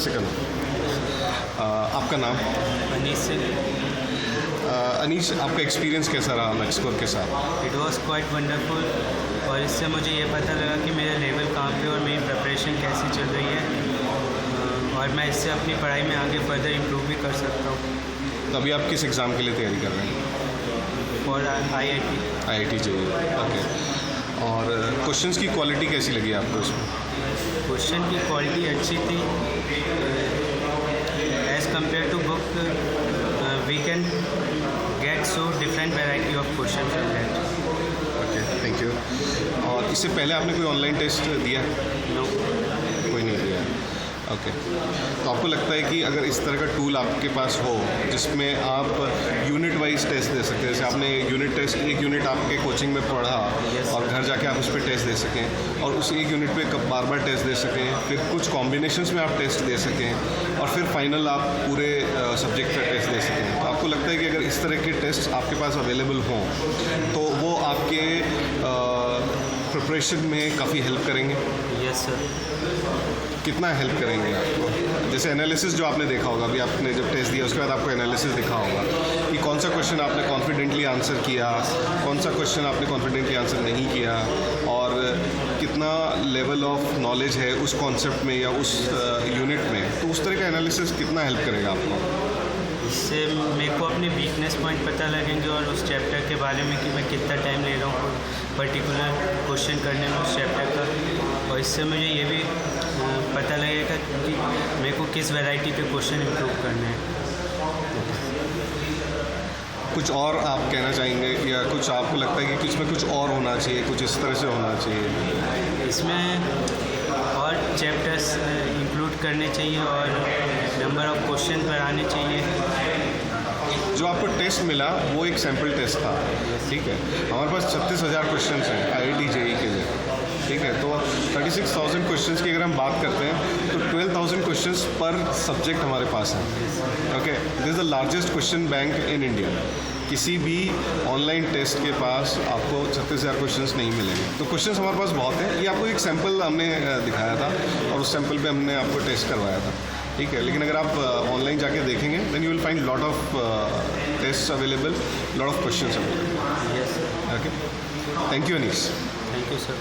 Second. आपका नाम? अनीस सिंह। अनीश, आपका एक्सपीरियंस कैसा रहा मैक्सकोर के साथ? इट वॉज क्वाइट वंडरफुल, और इससे मुझे ये पता लगा कि मेरा लेवल कहाँ पे और मेरी प्रिपरेशन कैसी चल रही है, और मैं इससे अपनी पढ़ाई में आगे फर्दर इम्प्रूव भी कर सकता हूँ। तो अभी आप किस एग्ज़ाम के लिए तैयारी कर रहे हैं? और IIT चाहिए, ओके। और क्वेश्चंस की क्वालिटी कैसी लगी आपको इसमें? क्वेश्चन की क्वालिटी अच्छी थी। As compare to book we can get so different variety of question from that. Okay, thank you. और इससे पहले आपने कोई ऑनलाइन टेस्ट दिया? नो, कोई नहीं दिया। ओके, तो आपको लगता है कि अगर इस तरह का टूल आपके पास हो जिसमें आप यूनिट वाइज टेस्ट दे सकते हैं, जैसे आपने यूनिट टेस्ट एक यूनिट आपके कोचिंग में पढ़ा और घर जाके आप उस पर टेस्ट दे सकें, और उस एक यूनिट पे बार बार टेस्ट दे सकें, फिर कुछ कॉम्बिनेशंस में आप टेस्ट दे सकें, और फिर फाइनल आप पूरे सब्जेक्ट का टेस्ट दे सकें, तो आपको लगता है कि अगर इस तरह के टेस्ट आपके पास अवेलेबल हों तो वो आपके प्रिपरेशन में काफ़ी हेल्प करेंगे? Yes sir. कितना हेल्प करेंगे आपको? जैसे एनालिसिस जो आपने देखा होगा, अभी आपने जब टेस्ट दिया उसके बाद आपको एनालिसिस दिखा होगा कि कौन सा क्वेश्चन आपने कॉन्फिडेंटली आंसर किया, कौन सा क्वेश्चन आपने कॉन्फिडेंटली आंसर नहीं किया, और कितना लेवल ऑफ नॉलेज है उस कॉन्सेप्ट में या उस यूनिट में, तो उस तरह का एनालिसिस कितना हेल्प करेगा आपको? इससे मेरे को अपने वीकनेस पॉइंट पता लगेंगे, और उस चैप्टर के बारे में कि मैं कितना टाइम ले रहा हूँ पर्टिकुलर क्वेश्चन करने में उस चैप्टर का, और इससे मुझे ये भी पता लगेगा कि मेरे को किस वैरायटी पे क्वेश्चन इम्प्रूव करने हैं। कुछ और आप कहना चाहेंगे, या कुछ आपको लगता है कि इसमें कुछ और होना चाहिए, कुछ इस तरह से होना चाहिए? इसमें और चैप्टर्स इंक्लूड करने चाहिए, और नंबर ऑफ क्वेश्चन बढ़ाने चाहिए। जो आपको टेस्ट मिला वो एक सैम्पल टेस्ट था, ठीक है? हमारे पास 36,000 क्वेश्चन हैं IIT JEE के लिए, ठीक है? तो 36,000 क्वेश्चंस की अगर हम बात करते हैं तो 12,000 क्वेश्चंस पर सब्जेक्ट हमारे पास है। Okay, this is the largest question bank in India. किसी भी ऑनलाइन टेस्ट के पास आपको 36,000 क्वेश्चंस नहीं मिलेंगे। तो क्वेश्चंस हमारे पास बहुत हैं। ये आपको एक सैम्पल हमने दिखाया था, और उस सैम्पल पे हमने आपको टेस्ट करवाया था, ठीक है? लेकिन अगर आप ऑनलाइन जाके देखेंगे then you will find lot of test available, lot of questions available. Yes, okay, thank you Anees. Thank you sir.